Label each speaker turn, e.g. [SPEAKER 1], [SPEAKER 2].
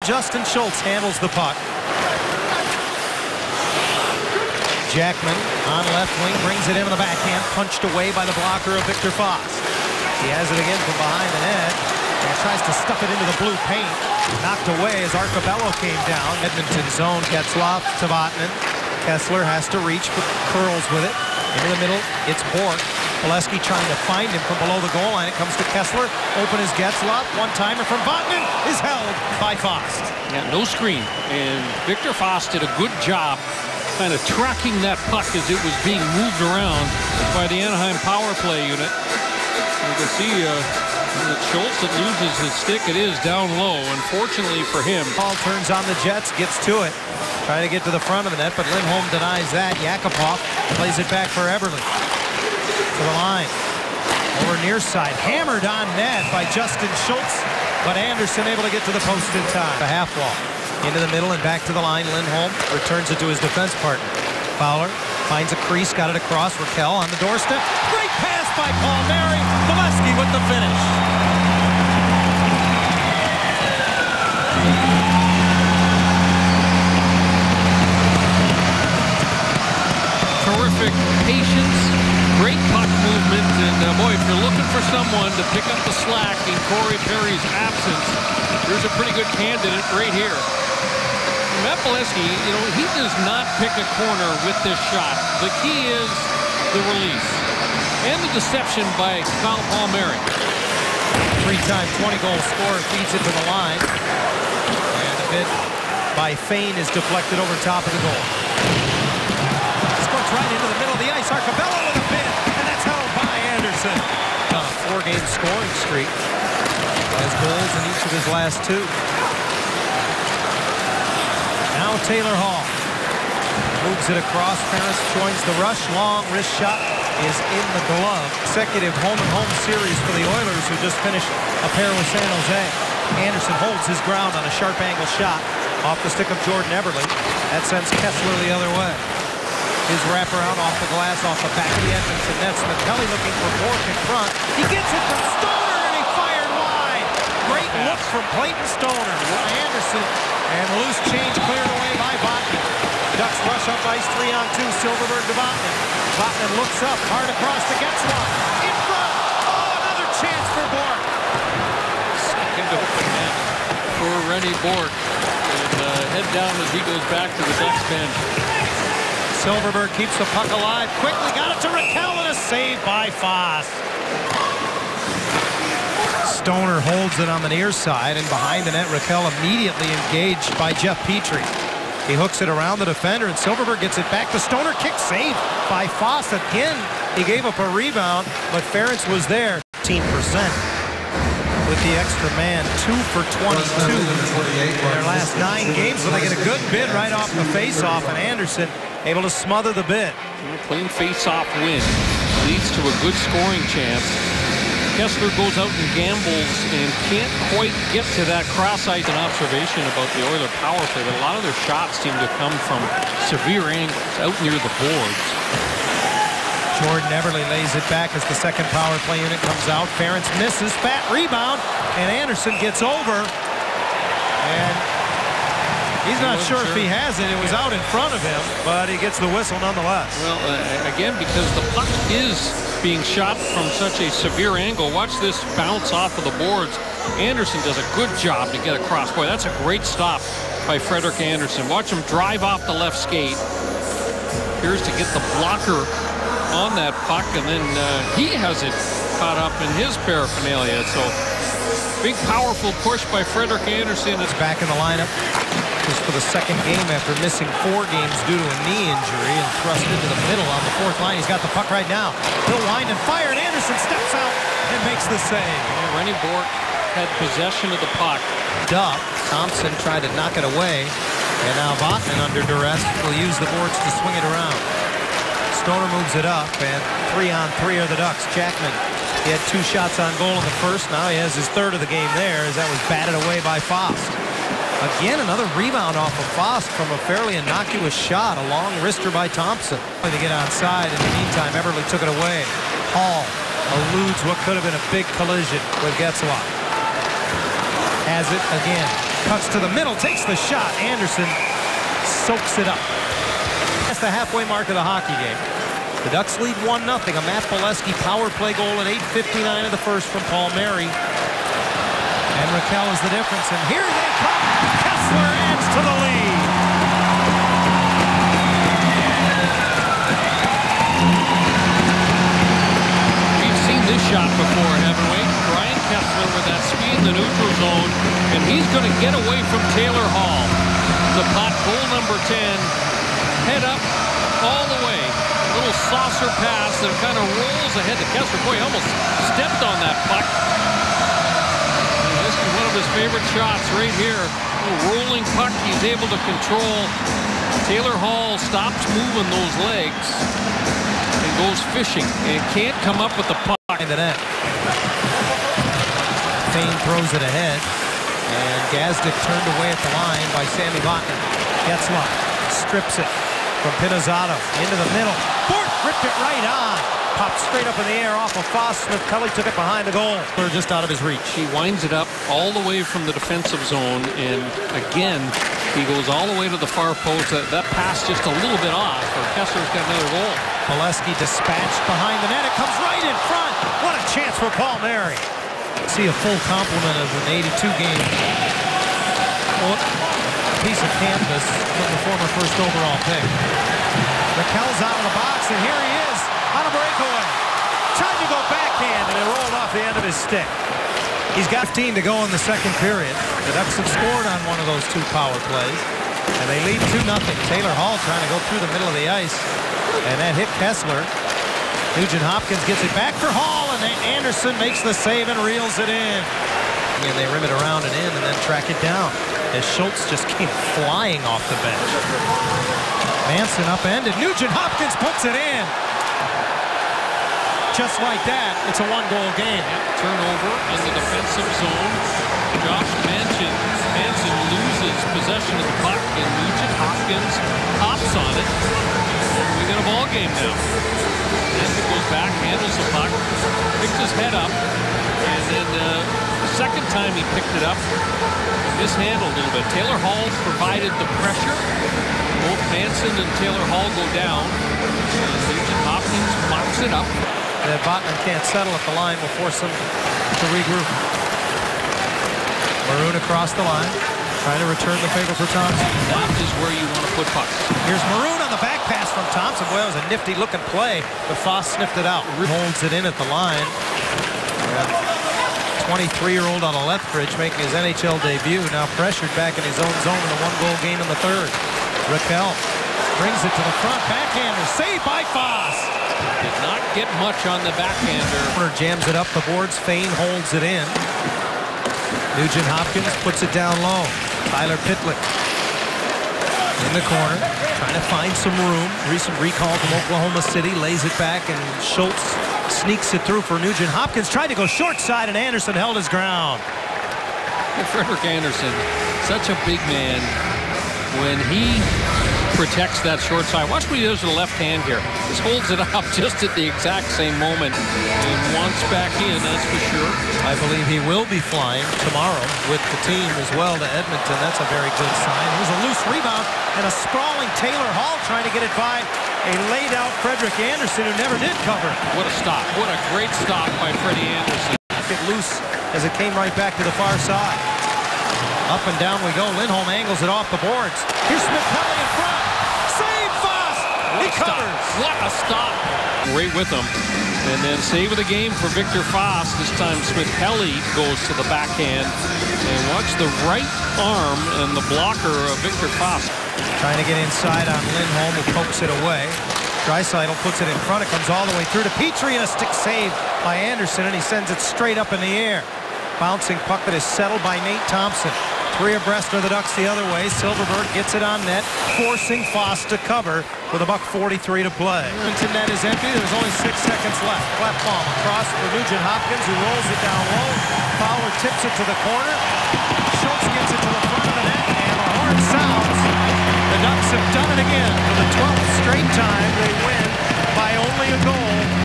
[SPEAKER 1] Justin Schultz handles the puck. Jackman on left wing, brings it into the backhand, punched away by the blocker of Victor Foss. He has it again from behind the net and tries to stuff it into the blue paint. Knocked away as Arcobello came down. Edmonton zone, Getzlaf to Vatanen. Kessler has to reach, curls with it. Into the middle, it's Bourque. Bolesky trying to find him from below the goal line. It comes to Kessler. Open is Getzlaf. One-timer from Vatanen is held by Foss.
[SPEAKER 2] Yeah, no screen. And Victor Foss did a good job kind of tracking that puck as it was being moved around by the Anaheim power play unit. You can see that Schultz that loses his stick. It is down low, unfortunately for him.
[SPEAKER 1] Ball turns on the Jets, gets to it. Trying to get to the front of the net, but Lindholm denies that. Yakupov plays it back for Eberle. To the line. Over near side. Hammered on net by Justin Schultz, but Anderson able to get to the post in time. The half wall. Into the middle and back to the line. Lindholm returns it to his defense partner. Fowler finds a crease, got it across. Raquel on the doorstep. Great pass by Palmieri. Bolesky with the finish.
[SPEAKER 2] Terrific patience, great puck movement, and boy, if you're looking for someone to pick up the slack in Corey Perry's absence, there's a pretty good candidate right here. Matt Bolesky, you know, he does not pick a corner with this shot. The key is the release and the deception by Kyle Palmieri.
[SPEAKER 1] Three-time 20-goal scorer feeds it to the line. And a bit by Fane is deflected over top of the goal. Squirts right into the middle of the ice. Arcobello with a pin, and that's held by Anderson. On a 4-game scoring streak. Has goals in each of his last 2. Now Taylor Hall moves it across. Ferris joins the rush. Long wrist shot is in the glove. Consecutive home-and-home series for the Oilers, who just finished a pair with San Jose. Anderson holds his ground on a sharp angle shot off the stick of Jordan Eberle. That sends Kessler the other way. His wraparound off the glass, off the back of the Edmonton net. Smith-Pelly looking for Bourque in front. He gets it from Stoner, and he fired wide. Great look from Clayton Stoner. Anderson, and loose change cleared away by Vatanen. Ducks rush up ice, 3-on-2. Silfverberg to Vatanen. Vatanen looks up, hard across to Getzlaf. In front. Oh, another chance for Bourque.
[SPEAKER 2] Second open net for Rennie Bourque. And head down as he goes back to the Ducks bench.
[SPEAKER 1] Silfverberg keeps the puck alive. Quickly got it to Raquel, and a save by Foss. Stoner holds it on the near side, and behind the net, Raquel immediately engaged by Jeff Petrie. He hooks it around the defender, and Silfverberg gets it back to Stoner. Kick saved by Foss. Again, he gave up a rebound, but Ferentz was there. 15% with the extra man. 2 for 22 in their last 9 games, so they get a good bid right off the face-off, and Anderson able to smother the bid.
[SPEAKER 2] Clean face-off win leads to a good scoring chance. Kessler goes out and gambles and can't quite get to that cross-ice. An observation about the Oiler power play, but a lot of their shots seem to come from severe angles out near the boards.
[SPEAKER 1] Jordan Eberle lays it back as the second power play unit comes out. Ferentz misses, fat rebound, and Anderson gets over. And he's not sure if he has it. It was out in front of him, but he gets the whistle nonetheless.
[SPEAKER 2] Well, again, because the puck is being shot from such a severe angle. Watch this bounce off of the boards. Anderson does a good job to get across. Boy, that's a great stop by Frederik Andersen. Watch him drive off the left skate. Appears to get the blocker on that puck, and then he has it caught up in his paraphernalia. So big, powerful push by Frederik Andersen.
[SPEAKER 1] It's back in the lineup just for the second game after missing 4 games due to a knee injury, and thrust into the middle on the 4th line. He's got the puck right now. He'll wind and fire, and Anderson steps out and makes the save.
[SPEAKER 2] Yeah, Rennie Bourque had possession of the puck.
[SPEAKER 1] Duff. Thompson tried to knock it away, and now Vatanen under duress will use the boards to swing it around. Stoner moves it up, and 3-on-3 are the Ducks. Jackman, he had 2 shots on goal in the first. Now he has his 3rd of the game there, as that was batted away by Foss. Again, another rebound off of Foss from a fairly innocuous shot. A long wrister by Thompson. To get outside. In the meantime, Eberle took it away. Hall eludes what could have been a big collision with Getzlaf. Has it again. Cuts to the middle, takes the shot. Anderson soaks it up. That's the halfway mark of the hockey game. The Ducks lead 1-0. A Matt Bolesky power play goal at 8:59 of the first from Palmieri. And Raquel is the difference. And here they come. Kessler adds to the lead.
[SPEAKER 2] We've seen this shot before, haven't we? Ryan Kessler with that speed in the neutral zone. And he's going to get away from Taylor Hall. The puck, goal number 10. Head up all the way. A little saucer pass that kind of rolls ahead to Kessler. Boy, he almost stepped on that puck. And this is one of his favorite shots right here. A little rolling puck he's able to control. Taylor Hall stops moving those legs and goes fishing and can't come up with the puck.
[SPEAKER 1] The net. Fane throws it ahead. And Gazdic turned away at the line by Sammy Vatanen. Getzlaf strips it from Pinizzato into the middle. Bort ripped it right on. Popped straight up in the air off of Foss. Smith Pelly took it behind the goal. We're just out of his reach.
[SPEAKER 2] He winds it up all the way from the defensive zone. And again, he goes all the way to the far post. That pass just a little bit off. Or Kessler's got another goal.
[SPEAKER 1] Bolesky dispatched behind the net. It comes right in front. What a chance for Palmieri. See a full complement of an 82 game. Piece of canvas from the former first overall pick. Raquel's out of the box, and here he is on a breakaway. Tried to go backhand, and it rolled off the end of his stick. He's got 15 to go in the second period. The Ducks have scored on one of those two power plays, and they lead 2-0. Taylor Hall trying to go through the middle of the ice, and that hit Kessler. Nugent Hopkins gets it back for Hall, and Anderson makes the save and reels it in. And they rim it around and in and then track it down as Schultz just came flying off the bench. Manson upended. Nugent Hopkins puts it in. Just like that, it's a one-goal game.
[SPEAKER 2] Turnover in the defensive zone. Josh Manson loses possession of the puck, and Nugent Hopkins hops on it. We got a ball game now. Manson goes back, handles the puck, picks his head up, and then the second time he picked it up, mishandled a little bit. Taylor Hall provided the pressure. Both Manson and Taylor Hall go down. And Nugent Hopkins mops it up.
[SPEAKER 1] That Vatanen can't settle at the line will force him to regroup. Maroon across the line, trying to return the favor for Thompson.
[SPEAKER 2] That is where you want to put pucks.
[SPEAKER 1] Here's Maroon on the back pass from Thompson. Boy, it was a nifty-looking play, but Foss sniffed it out. Holds it in at the line. 23-year-old out of Lethbridge making his NHL debut. Now pressured back in his own zone in a one-goal game in the third. Raquel brings it to the front. Backhander saved by Foss.
[SPEAKER 2] Did not get much on the backhander.
[SPEAKER 1] Jams it up the boards. Fane holds it in. Nugent Hopkins puts it down low. Tyler Pitlick in the corner, trying to find some room. Recent recall from Oklahoma City, lays it back, and Schultz sneaks it through for Nugent Hopkins. Tried to go short side, and Anderson held his ground.
[SPEAKER 2] Frederik Andersen, such a big man. When he protects that short side, watch what he does with the left hand here. Just holds it up just at the exact same moment and wants back in, that's for sure.
[SPEAKER 1] I believe he will be flying tomorrow with the team as well to Edmonton. That's a very good sign. Here's a loose rebound and a sprawling Taylor Hall trying to get it by a laid out Frederik Andersen who never did cover.
[SPEAKER 2] What a stop. What a great stop by Freddie Andersen.
[SPEAKER 1] Get loose as it came right back to the far side. Up and down we go. Lindholm angles it off the boards. Here's Smith Pelly in front. Save Foss. He covers.
[SPEAKER 2] What a stop. Right with him. And then save of the game for Victor Foss. This time Smith Pelly goes to the backhand. And watch the right arm and the blocker of Victor Foss.
[SPEAKER 1] Trying to get inside on Lindholm, who pokes it away. Draisaitl puts it in front. It comes all the way through to Petrie, and a stick save by Anderson, and he sends it straight up in the air. Bouncing puck that is settled by Nate Thompson. Three abreast of the Ducks the other way. Silverberg gets it on net, forcing Foss to cover with $1:43 to play. Edmonton net is empty. There's only 6 seconds left. Klefbom across for Nugent Hopkins, who rolls it down low. Fowler tips it to the corner. Schultz gets it to the front of the net, and the horn sounds. The Ducks have done it again. For the 12th straight time, they win by only a goal.